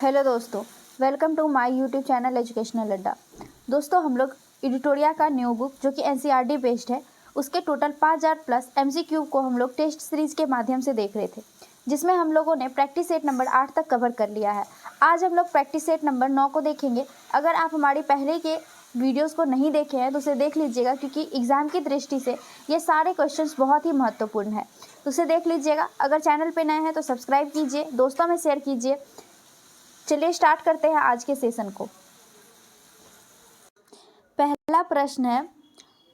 Hello दोस्तों, welcome to my YouTube channel educational Adda. दोस्तों, हम लोग एडिटोरिया का न्यू बुक जो कि एनसीईआरटी बेस्ड है, उसके टोटल 5000 प्लस एमसीक्यू को हम लोग टेस्ट सीरीज के माध्यम से देख रहे थे, जिसमें हम लोगों ने प्रैक्टिस सेट नंबर 8 तक कवर कर लिया है। आज हम लोग प्रैक्टिस सेट नंबर 9 को देखेंगे। अगर आप हमारी पहले के वीडियोस को नहीं देखे हैं तो उसे देख लीजिएगा, क्योंकि एग्ज़ाम की दृष्टि से ये सारे क्वेश्चंस बहुत ही महत्वपूर्ण है, तो उसे देख लीजिएगा। अगर चैनल पे नए हैं तो सब्सक्राइब कीजिए, दोस्तों में शेयर कीजिए। चलिए स्टार्ट करते हैं आज के सेशन को। पहला प्रश्न है,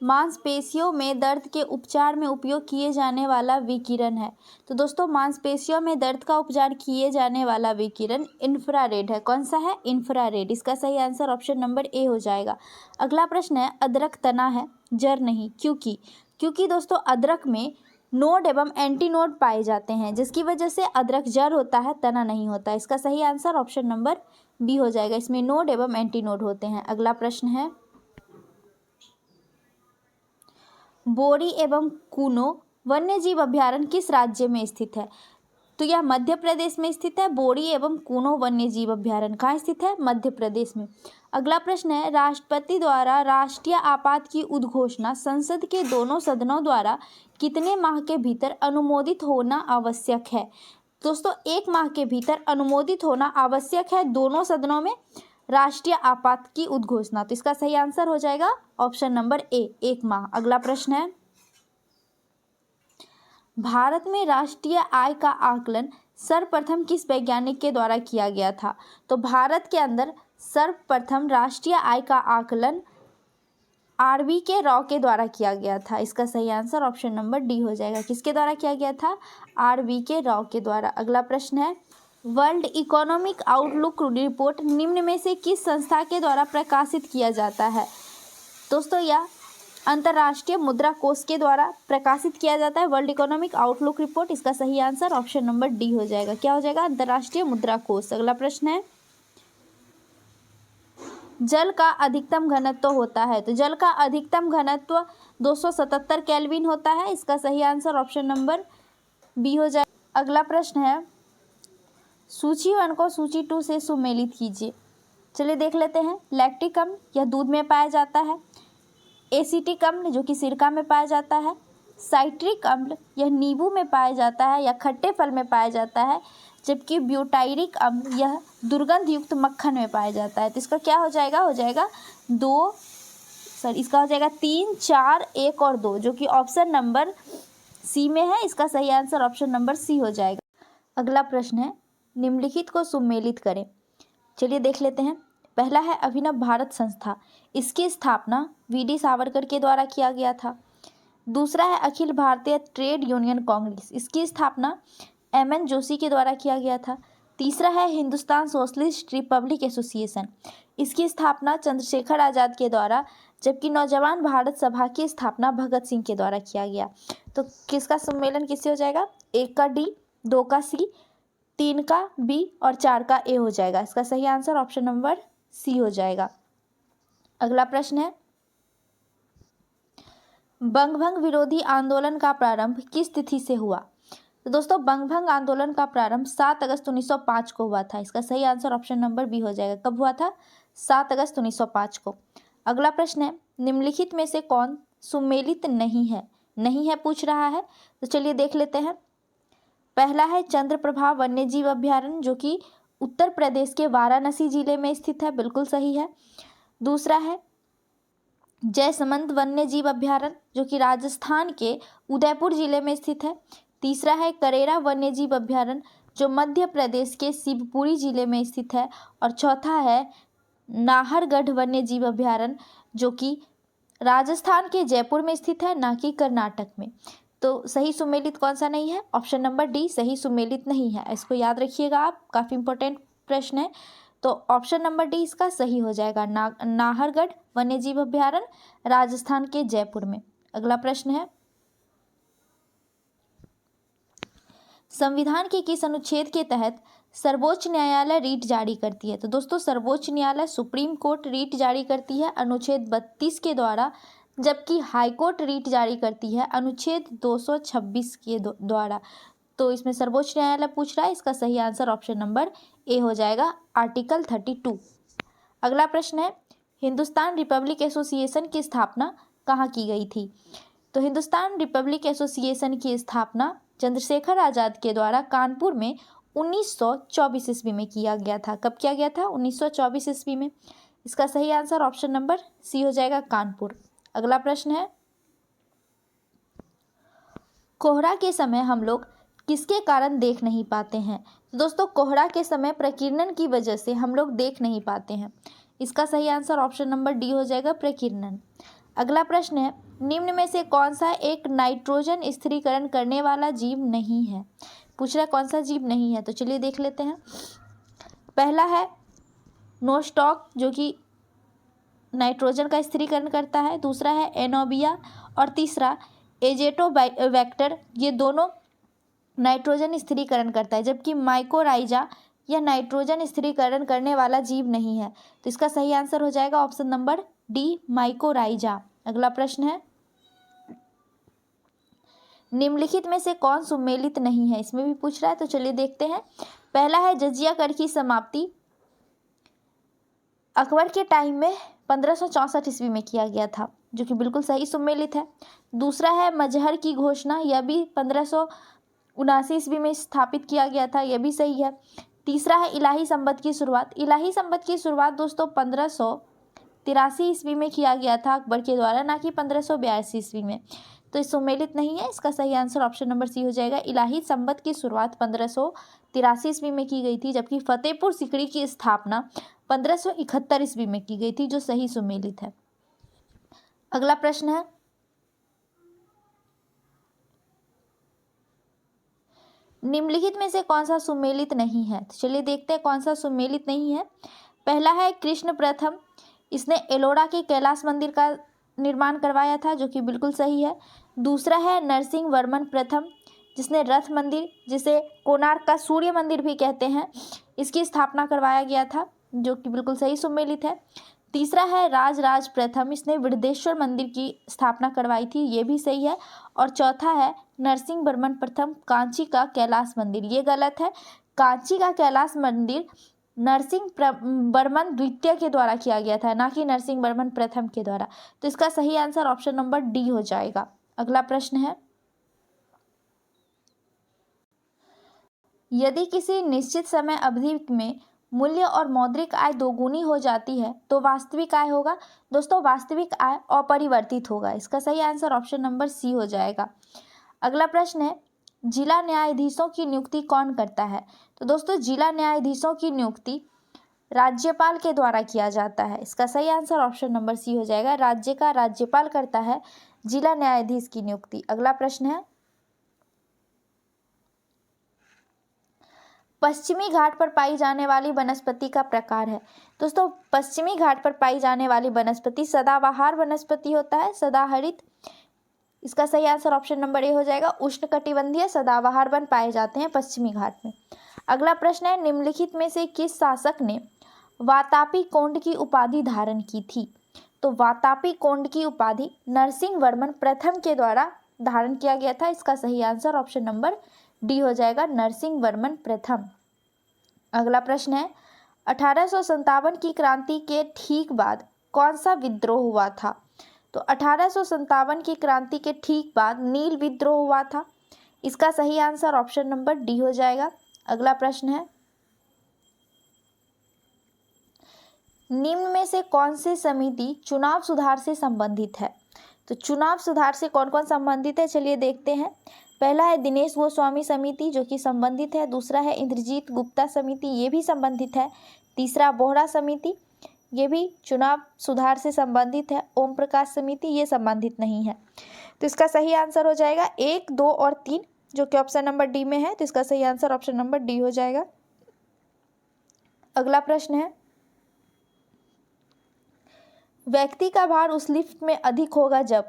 मांसपेशियों में दर्द के उपचार में उपयोग किए जाने वाला विकिरण है। तो दोस्तों, मांसपेशियों में दर्द का उपचार किए जाने वाला विकिरण इंफ्रारेड है। कौन सा है? इंफ्रारेड। इसका सही आंसर ऑप्शन नंबर ए हो जाएगा। अगला प्रश्न है, अदरक तना है, जड़ नहीं, क्योंकि दोस्तों अदरक में नोड एवं एंटी नोड पाए जाते हैं, जिसकी वजह से अदरक जड़ होता है, तना नहीं होता। इसका सही आंसर ऑप्शन नंबर बी हो जाएगा। इसमें नोड एवं एंटी नोड होते हैं। अगला प्रश्न है, बोरी एवं कूनो वन्यजीव अभ्यारण्य किस राज्य में स्थित है? तो यह मध्य प्रदेश में स्थित है। बोरी एवं कूनो वन्यजीव अभ्यारण्य कहाँ स्थित है? मध्य प्रदेश में। अगला प्रश्न है, राष्ट्रपति द्वारा राष्ट्रीय आपात की उद्घोषणा संसद के दोनों सदनों द्वारा कितने माह के भीतर अनुमोदित होना आवश्यक है? दोस्तों, 1 माह के भीतर अनुमोदित होना आवश्यक है दोनों सदनों में राष्ट्रीय आपात की उद्घोषणा। तो इसका सही आंसर हो जाएगा ऑप्शन नंबर ए, 1 माह। अगला प्रश्न है, भारत में राष्ट्रीय आय का आकलन सर्वप्रथम किस वैज्ञानिक के द्वारा किया गया था? तो भारत के अंदर सर्वप्रथम राष्ट्रीय आय का आकलन RVK राव के द्वारा किया गया था। इसका सही आंसर ऑप्शन नंबर डी हो जाएगा। किसके द्वारा किया गया था? RVK राव के द्वारा। अगला प्रश्न है, वर्ल्ड इकोनॉमिक आउटलुक रिपोर्ट निम्न में से किस संस्था के द्वारा प्रकाशित किया जाता है? दोस्तों, यह अंतर्राष्ट्रीय मुद्रा कोष के द्वारा प्रकाशित किया जाता है, वर्ल्ड इकोनॉमिक आउटलुक रिपोर्ट। इसका सही आंसर ऑप्शन नंबर डी हो जाएगा। क्या हो जाएगा? अंतर्राष्ट्रीय मुद्रा कोष। अगला प्रश्न है, जल का अधिकतम घनत्व होता है। तो जल का अधिकतम घनत्व 277 केल्विन होता है। इसका सही आंसर ऑप्शन नंबर बी हो जाएगा। अगला प्रश्न है, सूची 1 को सूची 2 से सुमेलित कीजिए। चलिए देख लेते हैं। लैक्टिक अम्ल यह दूध में पाया जाता है। एसिटिक अम्ल जो कि सिरका में पाया जाता है। साइट्रिक अम्ल यह नींबू में पाया जाता है या खट्टे फल में पाया जाता है, जबकि ब्यूटाइरिक अम्ल यह दुर्गंध युक्त मक्खन में पाया जाता है। तो इसका क्या हो जाएगा? हो जाएगा 2, इसका हो जाएगा 3, 4, 1 और 2, जो कि ऑप्शन नंबर सी में है। इसका सही आंसर ऑप्शन नंबर सी हो जाएगा। अगला प्रश्न है, निम्नलिखित को सुमेलित करें। चलिए देख लेते हैं। पहला है, अभिनव भारत संस्था, इसकी स्थापना VD सावरकर के द्वारा किया गया था। दूसरा है, अखिल भारतीय ट्रेड यूनियन कांग्रेस, इसकी स्थापना MN जोशी के द्वारा किया गया था। तीसरा है, हिंदुस्तान सोशलिस्ट रिपब्लिक एसोसिएशन, इसकी स्थापना चंद्रशेखर आज़ाद के द्वारा, जबकि नौजवान भारत सभा की स्थापना भगत सिंह के द्वारा किया गया। तो किसका सम्मेलन किससे हो जाएगा? 1 का D, 2 का C, 3 का B और 4 का A हो जाएगा। इसका सही आंसर ऑप्शन नंबर सी हो जाएगा। अगला प्रश्न है, बंगभंग विरोधी आंदोलन का प्रारंभ किस तिथि से हुआ? तो दोस्तों, बंगभंग आंदोलन का प्रारंभ 7 अगस्त 1905 को हुआ था। इसका सही आंसर ऑप्शन नंबर बी हो जाएगा। कब हुआ था? 7 अगस्त 1905 को। अगला प्रश्न है, निम्नलिखित में से कौन सुमेलित नहीं है पूछ रहा है। तो चलिए देख लेते हैं। पहला है, चंद्रप्रभा वन्यजीव अभ्यारण्य, जो कि उत्तर प्रदेश के वाराणसी जिले में स्थित है, बिल्कुल सही है। दूसरा है, जयसमंद वन्यजीव अभ्यारण्य, जो कि राजस्थान के उदयपुर जिले में स्थित है। तीसरा है, करेरा वन्यजीव अभ्यारण्य, जो मध्य प्रदेश के शिवपुरी जिले में स्थित है। और चौथा है, नाहरगढ़ वन्यजीव अभ्यारण्य, जो कि राजस्थान के जयपुर में स्थित है, ना कि कर्नाटक में। तो सही सुमेलित कौन सा नहीं है? ऑप्शन नंबर डी सही सुमेलित नहीं है। इसको याद रखिएगा आप, काफ़ी इंपॉर्टेंट प्रश्न है। तो ऑप्शन नंबर डी इसका सही हो जाएगा। नाहरगढ़ वन्यजीव अभ्यारण्य राजस्थान के जयपुर में। अगला प्रश्न है, संविधान के किस अनुच्छेद के तहत सर्वोच्च न्यायालय रीट जारी करती है? तो दोस्तों, सर्वोच्च न्यायालय सुप्रीम कोर्ट रीट जारी करती है अनुच्छेद 32 के द्वारा, जबकि हाईकोर्ट रीट जारी करती है अनुच्छेद 226 के द्वारा। तो इसमें सर्वोच्च न्यायालय पूछ रहा है, इसका सही आंसर ऑप्शन नंबर ए हो जाएगा, आर्टिकल 32। अगला प्रश्न है, हिंदुस्तान रिपब्लिक एसोसिएशन की स्थापना कहाँ की गई थी? तो हिंदुस्तान रिपब्लिक एसोसिएशन की स्थापना चंद्रशेखर आज़ाद के द्वारा कानपुर में 1924 ईस्वी में किया गया था। कब किया गया था? 1924 ईस्वी में। इसका सही आंसर ऑप्शन नंबर सी हो जाएगा, कानपुर। अगला प्रश्न है, कोहरा के समय हम लोग किसके कारण देख नहीं पाते हैं? तो दोस्तों, कोहरा के समय प्रकीर्णन की वजह से हम लोग देख नहीं पाते हैं। इसका सही आंसर ऑप्शन नंबर डी हो जाएगा, प्रकीर्णन। अगला प्रश्न है, निम्न में से कौन सा एक नाइट्रोजन स्थिरीकरण करने वाला जीव नहीं है? पूछ रहा है कौन सा जीव नहीं है, तो चलिए देख लेते हैं। पहला है नोस्टॉक, जो कि नाइट्रोजन का स्थिरीकरण करता है। दूसरा है एनोबिया और तीसरा एजेटोबैक्टर, ये दोनों नाइट्रोजन स्थिरीकरण करता है, जबकि माइकोराइजा यह नाइट्रोजन स्थिरीकरण करने वाला जीव नहीं है। तो इसका सही आंसर हो जाएगा ऑप्शन नंबर डी, माइकोराइजा। अगला प्रश्न है, निम्नलिखित में से कौन सुमेलित नहीं है? इसमें भी पूछ रहा है, तो चलिए देखते हैं। पहला है जजिया कर की समाप्ति अकबर के टाइम में 1564 ईस्वी में किया गया था, जो कि बिल्कुल सही सुमेलित है। दूसरा है मजहर की घोषणा, यह भी 1579 ईस्वी में स्थापित किया गया था, यह भी सही है। तीसरा है इलाही संबत की शुरुआत। इलाही संबत की शुरुआत दोस्तों 1583 ईस्वी में किया गया था अकबर के द्वारा, ना कि 1582 ईस्वी में। तो ये सुमेलित नहीं है। इसका सही आंसर ऑप्शन नंबर सी हो जाएगा, इलाही संबत की शुरुआत 1583 ईस्वी में की गई थी, जबकि फतेहपुर सीकरी की स्थापना 1571 ईस्वी में की गई थी, जो सही सुमेलित है। अगला प्रश्न है, निम्नलिखित में से कौन सा सुमेलित नहीं है? तो चलिए देखते हैं कौन सा सुमेलित नहीं है। पहला है कृष्ण प्रथम, इसने एलोरा के कैलाश मंदिर का निर्माण करवाया था, जो कि बिल्कुल सही है। दूसरा है नरसिंह वर्मन प्रथम, जिसने रथ मंदिर, जिसे कोणार्क का सूर्य मंदिर भी कहते हैं, इसकी स्थापना करवाया गया था, जो कि बिल्कुल सही सुमेलित है। तीसरा है राज प्रथम, इसने वृद्धेश्वर मंदिर की स्थापना करवाई थी, ये भी सही है। और चौथा है नरसिंह वर्मन प्रथम, कांची का कैलाश मंदिर, ये गलत है। कांची का कैलाश मंदिर नरसिंह वर्मन द्वितीय के द्वारा किया गया था, ना कि नरसिंह वर्मन प्रथम के द्वारा। तो इसका सही आंसर ऑप्शन नंबर डी हो जाएगा। अगला प्रश्न है, यदि किसी निश्चित समय अवधि में मूल्य और मौद्रिक आय दोगुनी हो जाती है तो वास्तविक आय होगा? दोस्तों, वास्तविक आय अपरिवर्तित होगा। इसका सही आंसर ऑप्शन नंबर सी हो जाएगा। अगला प्रश्न है, जिला न्यायाधीशों की नियुक्ति कौन करता है? तो दोस्तों, जिला न्यायाधीशों की नियुक्ति राज्यपाल के द्वारा किया जाता है। इसका सही आंसर ऑप्शन नंबर सी हो जाएगा, राज्य का राज्यपाल करता है जिला न्यायाधीश की नियुक्ति। अगला प्रश्न है, पश्चिमी घाट पर पाई जाने वाली वनस्पति का प्रकार है। दोस्तों, पश्चिमी घाट पर पाई जाने वाली वनस्पति सदाबहार वनस्पति होता है, सदाहरित। इसका सही आंसर ऑप्शन नंबर ए हो जाएगा, उष्णकटिबंधीय सदाबहार वन पाए जाते हैं पश्चिमी घाट में। अगला प्रश्न है, निम्नलिखित में से किस शासक ने वातापी कोंड की उपाधि धारण की थी? तो वातापी कोंड की उपाधि नरसिंह वर्मन प्रथम के द्वारा धारण किया गया था। इसका सही आंसर ऑप्शन नंबर डी हो जाएगा, नरसिंह वर्मन प्रथम। अगला प्रश्न है, 1857 की क्रांति के ठीक बाद कौन सा विद्रोह हुआ था? तो 1857 की क्रांति के ठीक बाद नील विद्रोह हुआ था। इसका सही आंसर ऑप्शन नंबर डी हो जाएगा। अगला प्रश्न है, निम्न में से कौन सी समिति चुनाव सुधार से संबंधित है? तो चुनाव सुधार से कौन कौन संबंधित है, चलिए देखते हैं। पहला है दिनेश गोस्वामी समिति, जो कि संबंधित है। दूसरा है इंद्रजीत गुप्ता समिति, ये भी संबंधित है। तीसरा बोहरा समिति, ये भी चुनाव सुधार से संबंधित है। ओम प्रकाश समिति, ये संबंधित नहीं है। तो इसका सही आंसर हो जाएगा 1, 2 और 3, जो कि ऑप्शन नंबर डी में है। तो इसका सही आंसर ऑप्शन नंबर डी हो जाएगा। अगला प्रश्न है, व्यक्ति का भार उस लिफ्ट में अधिक होगा जब?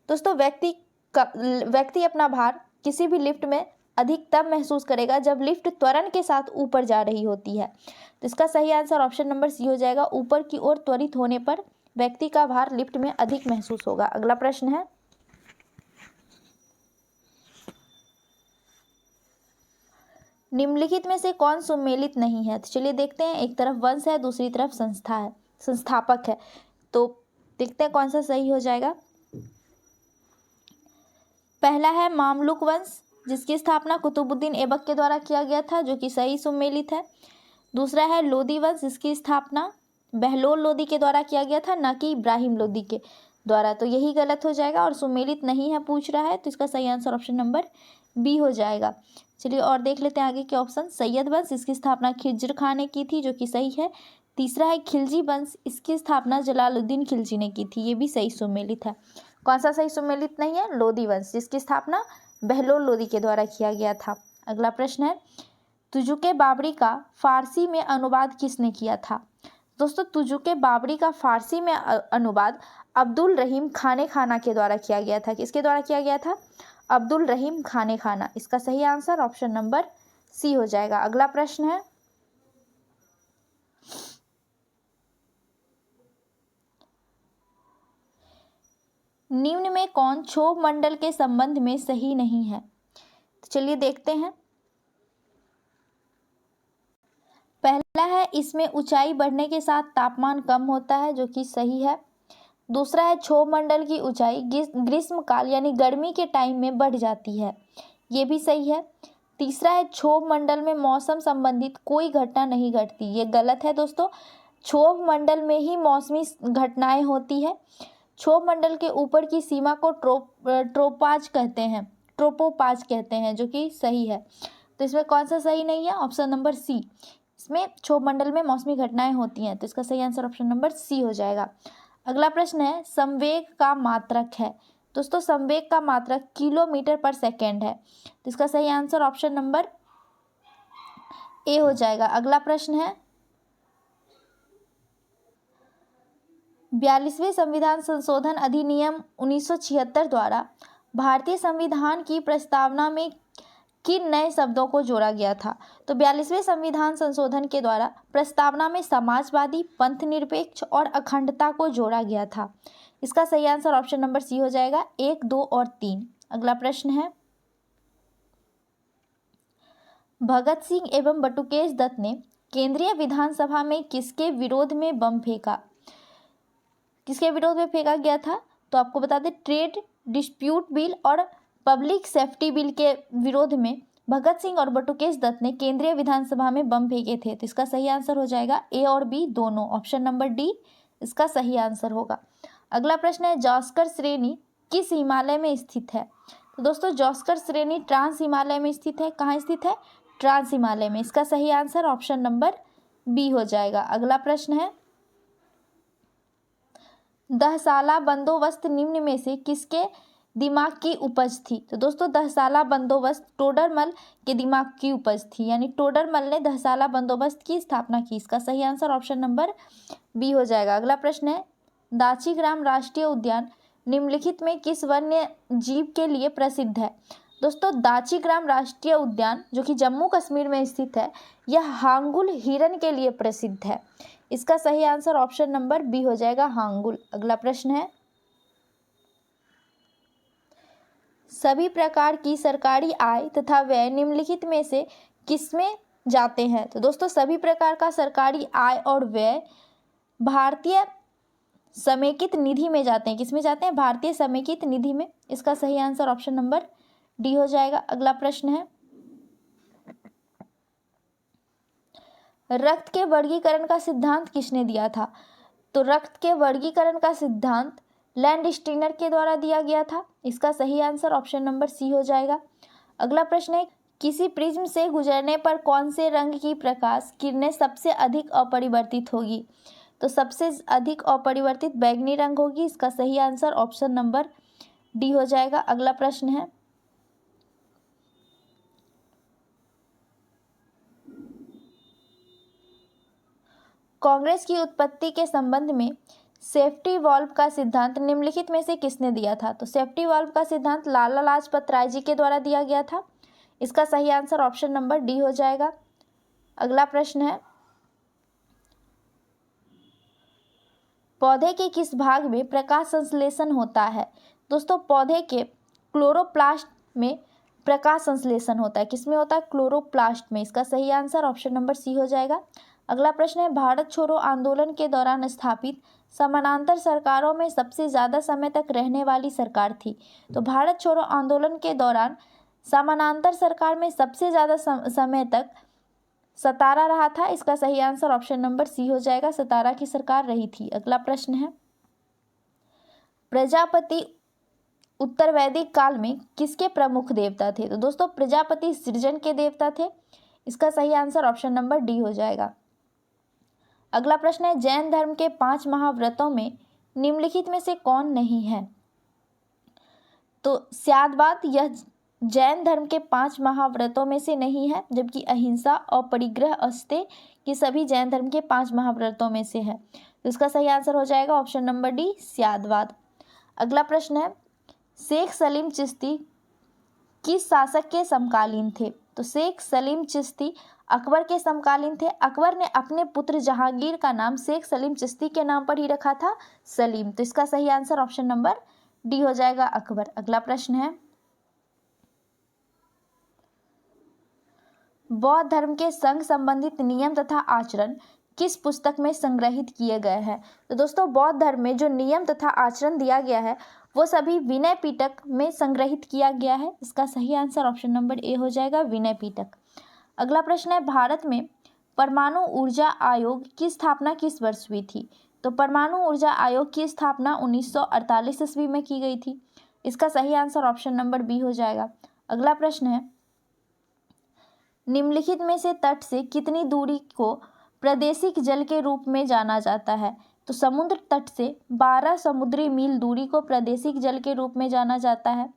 दोस्तों, व्यक्ति अपना भार किसी भी लिफ्ट में अधिक तब महसूस करेगा जब लिफ्ट त्वरण के साथ ऊपर जा रही होती है। तो इसका सही आंसर ऑप्शन नंबर सी हो जाएगा, ऊपर की ओर त्वरित होने पर व्यक्ति का भार लिफ्ट में अधिक महसूस होगा। अगला प्रश्न है, निम्नलिखित में से कौन सुमेलित नहीं है? तो चलिए देखते हैं, एक तरफ वंश है, दूसरी तरफ संस्था है, संस्थापक है, तो देखते हैं कौन सा सही हो जाएगा। पहला है मामलुक वंश, जिसकी स्थापना कुतुबुद्दीन ऐबक के द्वारा किया गया था, जो कि सही सुमेलित है। दूसरा है लोदी वंश, जिसकी स्थापना बहलोल लोदी के द्वारा किया गया था, ना कि इब्राहिम लोदी के द्वारा, तो यही गलत हो जाएगा और सुमेलित नहीं है पूछ रहा है, तो इसका सही आंसर ऑप्शन नंबर बी हो जाएगा। चलिए और देख लेते हैं आगे के ऑप्शन। सैयद वंश, इसकी स्थापना खिज्र खां ने की थी, जो कि सही है। तीसरा है खिलजी वंश, इसकी स्थापना जलालुद्दीन खिलजी ने की थी, ये भी सही सुमेलित है। कौन सा सही सुमेलित नहीं है? लोदी वंश, जिसकी स्थापना बहलोल लोदी के द्वारा किया गया था। अगला प्रश्न है तुजुके बाबरी का फारसी में अनुवाद किसने किया था? दोस्तों तुजुके बाबरी का फारसी में अनुवाद अब्दुल रहीम खाने खाना के द्वारा किया गया था। किसके द्वारा किया गया था? अब्दुल रहीम खाने खाना। इसका सही आंसर ऑप्शन नंबर सी हो जाएगा। अगला प्रश्न है निम्न में कौन क्षोभ मंडल के संबंध में सही नहीं है? तो चलिए देखते हैं। पहला है इसमें ऊंचाई बढ़ने के साथ तापमान कम होता है, जो कि सही है। दूसरा है क्षोभ मंडल की ऊंचाई ग्रीष्म काल यानी गर्मी के टाइम में बढ़ जाती है, ये भी सही है। तीसरा है क्षोभ मंडल में मौसम संबंधित कोई घटना नहीं घटती, ये गलत है दोस्तों। क्षोभ मंडल में ही मौसमी घटनाएं होती है। क्षोभ मंडल के ऊपर की सीमा को ट्रोपोपाज कहते हैं, जो कि सही है। तो इसमें कौन सा सही नहीं है? ऑप्शन नंबर सी, इसमें क्षोभ मंडल में मौसमी घटनाएं होती हैं, तो इसका सही आंसर ऑप्शन नंबर सी हो जाएगा। अगला प्रश्न है संवेग का मात्रक है। दोस्तों संवेग का मात्रक किलोमीटर पर सेकेंड है, तो इसका सही आंसर ऑप्शन नंबर ए हो जाएगा। अगला प्रश्न है 42वें संविधान संशोधन अधिनियम 1976 द्वारा भारतीय संविधान की प्रस्तावना में किन नए शब्दों को जोड़ा गया था? तो 42वें संविधान संशोधन के द्वारा प्रस्तावना में समाजवादी, पंथ निरपेक्ष और अखंडता को जोड़ा गया था। इसका सही आंसर ऑप्शन नंबर सी हो जाएगा, 1, 2 और 3। अगला प्रश्न है भगत सिंह एवं बटुकेश दत्त ने केंद्रीय विधानसभा में किसके विरोध में बम फेंका? किसके विरोध में फेंका गया था? तो आपको बता दें ट्रेड डिस्प्यूट बिल और पब्लिक सेफ्टी बिल के विरोध में भगत सिंह और बटुकेश दत्त ने केंद्रीय विधानसभा में बम फेंके थे, तो इसका सही आंसर हो जाएगा ए और बी दोनों, ऑप्शन नंबर डी इसका सही आंसर होगा। अगला प्रश्न है जॉस्कर श्रेणी किस हिमालय में स्थित है? तो दोस्तों जॉस्कर श्रेणी ट्रांस हिमालय में स्थित है। कहाँ स्थित है? ट्रांस हिमालय में। इसका सही आंसर ऑप्शन नंबर बी हो जाएगा। अगला प्रश्न है दहसाला बंदोबस्त निम्न में से किसके दिमाग की उपज थी? तो दोस्तों दहसाला बंदोबस्त टोडरमल के दिमाग की उपज थी, यानी टोडरमल ने दहसाला बंदोबस्त की स्थापना की। इसका सही आंसर ऑप्शन नंबर बी हो जाएगा। अगला प्रश्न है दाचीग्राम राष्ट्रीय उद्यान निम्नलिखित में किस वन्य जीव के लिए प्रसिद्ध है? दोस्तों दाचीग्राम राष्ट्रीय उद्यान जो कि जम्मू कश्मीर में स्थित है, यह हांगुल हिरन के लिए प्रसिद्ध है। इसका सही आंसर ऑप्शन नंबर बी हो जाएगा, हांगुल। अगला प्रश्न है सभी प्रकार की सरकारी आय तथा व्यय निम्नलिखित में से किसमें जाते हैं? तो दोस्तों सभी प्रकार का सरकारी आय और व्यय भारतीय समेकित निधि में जाते हैं। किसमें जाते हैं? भारतीय समेकित निधि में। इसका सही आंसर ऑप्शन नंबर डी हो जाएगा। अगला प्रश्न है रक्त के वर्गीकरण का सिद्धांत किसने दिया था? तो रक्त के वर्गीकरण का सिद्धांत लैंडस्टीनर के द्वारा दिया गया था। इसका सही आंसर ऑप्शन नंबर सी हो जाएगा। अगला प्रश्न है किसी प्रिज्म से गुजरने पर कौन से रंग की प्रकाश किरणें सबसे अधिक अपरिवर्तित होगी? तो सबसे अधिक अपरिवर्तित बैंगनी रंग होगी। इसका सही आंसर ऑप्शन नंबर डी हो जाएगा। अगला प्रश्न है कांग्रेस की उत्पत्ति के संबंध में सेफ्टी वॉल्व का सिद्धांत निम्नलिखित में से किसने दिया था? तो सेफ्टी वॉल्व का सिद्धांत लाला लाजपत राय जी के द्वारा दिया गया था। इसका सही आंसर ऑप्शन नंबर डी हो जाएगा। अगला प्रश्न है पौधे के किस भाग में प्रकाश संश्लेषण होता है? दोस्तों पौधे के क्लोरोप्लास्ट में प्रकाश संश्लेषण होता है, किसमें होता है? क्लोरोप्लास्ट में। इसका सही आंसर ऑप्शन नंबर सी हो जाएगा। अगला प्रश्न है, भारत छोड़ो आंदोलन के दौरान स्थापित समानांतर सरकारों में सबसे ज़्यादा समय तक रहने वाली सरकार थी। तो भारत छोड़ो आंदोलन के दौरान समानांतर सरकार में सबसे ज़्यादा समय तक सतारा रहा था। इसका सही आंसर ऑप्शन नंबर सी हो जाएगा, सतारा की सरकार रही थी। अगला प्रश्न है, प्रजापति उत्तर वैदिक काल में किसके प्रमुख देवता थे? तो दोस्तों प्रजापति सृजन के देवता थे। इसका सही आंसर ऑप्शन नंबर डी हो जाएगा। अगला प्रश्न है, जैन धर्म के 5 महाव्रतों में निम्नलिखित में से कौन नहीं है? तो स्यादवाद यह जैन धर्म के 5 महाव्रतों में से नहीं है, जबकि अहिंसा और परिग्रह अस्ते ये सभी जैन धर्म के 5 महाव्रतों में से है। तो इसका सही आंसर हो जाएगा ऑप्शन नंबर डी, स्यादवाद। अगला प्रश्न है, शेख सलीम चिश्ती किस शासक के समकालीन थे? तो शेख सलीम चिश्ती अकबर के समकालीन थे। अकबर ने अपने पुत्र जहांगीर का नाम शेख सलीम चिश्ती के नाम पर ही रखा था, सलीम। तो इसका सही आंसर ऑप्शन नंबर डी हो जाएगा, अकबर। अगला प्रश्न है, बौद्ध धर्म के संघ संबंधित नियम तथा आचरण किस पुस्तक में संग्रहित किए गए हैं? तो दोस्तों बौद्ध धर्म में जो नियम तथा आचरण दिया गया है वो सभी विनय पिटक में संग्रहित किया गया है। इसका सही आंसर ऑप्शन नंबर ए हो जाएगा, विनय पिटक। अगला प्रश्न है, भारत में परमाणु ऊर्जा आयोग की स्थापना किस वर्ष हुई थी? तो परमाणु ऊर्जा आयोग की स्थापना 1948 ईस्वी में की गई थी। इसका सही आंसर ऑप्शन नंबर बी हो जाएगा। अगला प्रश्न है, निम्नलिखित में से तट से कितनी दूरी को प्रादेशिक जल के रूप में जाना जाता है? तो समुद्र तट से 12 समुद्री मील दूरी को प्रादेशिक जल के रूप में जाना जाता है।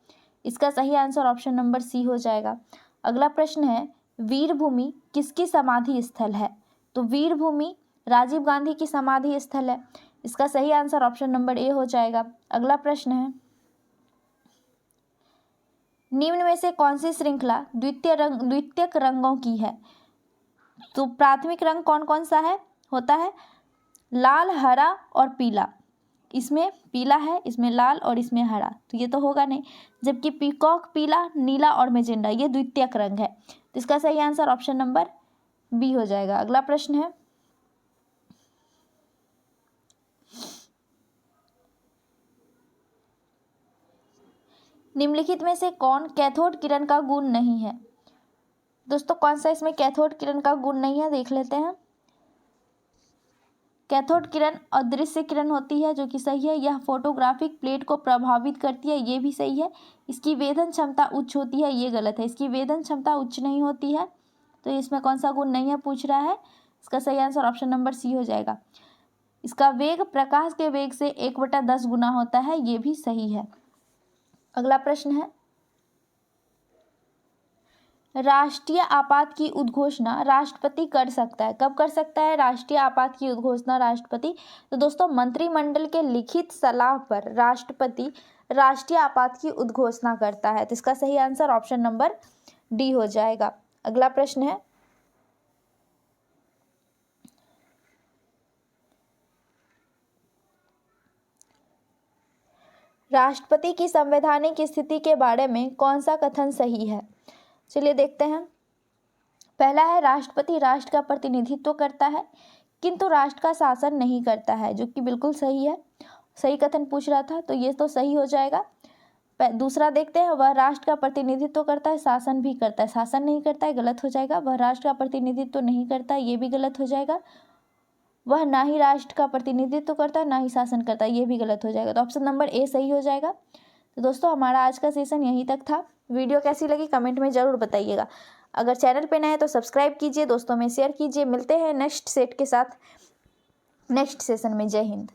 इसका सही आंसर ऑप्शन नंबर सी हो जाएगा। अगला प्रश्न है, वीरभूमि किसकी समाधि स्थल है? तो वीरभूमि राजीव गांधी की समाधि स्थल है। इसका सही आंसर ऑप्शन नंबर ए हो जाएगा। अगला प्रश्न है, निम्न में से कौन सी श्रृंखला द्वितीयक रंगों की है? तो प्राथमिक रंग कौन कौन सा है होता है? लाल, हरा और पीला। इसमें पीला है, इसमें लाल और इसमें हरा, तो ये तो होगा नहीं। जबकि पीकॉक पीला, नीला और मैजेंडा ये द्वितीयक रंग है। तो इसका सही आंसर ऑप्शन नंबर बी हो जाएगा। अगला प्रश्न है, निम्नलिखित में से कौन कैथोड किरण का गुण नहीं है? दोस्तों कौन सा इसमें कैथोड किरण का गुण नहीं है, देख लेते हैं। कैथोड किरण अदृश्य किरण होती है, जो कि सही है। यह फोटोग्राफिक प्लेट को प्रभावित करती है, ये भी सही है। इसकी वेधन क्षमता उच्च होती है, ये गलत है। इसकी वेधन क्षमता उच्च नहीं होती है, तो इसमें कौन सा गुण नहीं है पूछ रहा है। इसका सही आंसर ऑप्शन नंबर सी हो जाएगा। इसका वेग प्रकाश के वेग से 1/10 गुना होता है, ये भी सही है। अगला प्रश्न है, राष्ट्रीय आपात की उद्घोषणा राष्ट्रपति कर सकता है। कब कर सकता है राष्ट्रीय आपात की उद्घोषणा राष्ट्रपति? तो दोस्तों मंत्रिमंडल के लिखित सलाह पर राष्ट्रपति राष्ट्रीय आपात की उद्घोषणा करता है। तो इसका सही आंसर ऑप्शन नंबर डी हो जाएगा। अगला प्रश्न है, राष्ट्रपति की संवैधानिक स्थिति के बारे में कौन सा कथन सही है? चलिए देखते हैं। पहला है, राष्ट्रपति राष्ट्र का प्रतिनिधित्व करता है किंतु राष्ट्र का शासन नहीं करता है, जो कि बिल्कुल सही है। सही कथन पूछ रहा था, तो ये तो सही हो जाएगा। दूसरा देखते हैं, वह राष्ट्र का प्रतिनिधित्व करता है, शासन भी करता है। शासन नहीं करता है, गलत हो जाएगा। वह राष्ट्र का प्रतिनिधित्व नहीं करता है, ये भी गलत हो जाएगा। वह ना ही राष्ट्र का प्रतिनिधित्व करता है, ना ही शासन करता है, ये भी गलत हो जाएगा। तो ऑप्शन नंबर ए सही हो जाएगा। तो दोस्तों हमारा आज का सेशन यहीं तक था। वीडियो कैसी लगी कमेंट में ज़रूर बताइएगा। अगर चैनल पे नए हैं तो सब्सक्राइब कीजिए, दोस्तों में शेयर कीजिए। मिलते हैं नेक्स्ट सेट के साथ नेक्स्ट सेशन में। जय हिंद।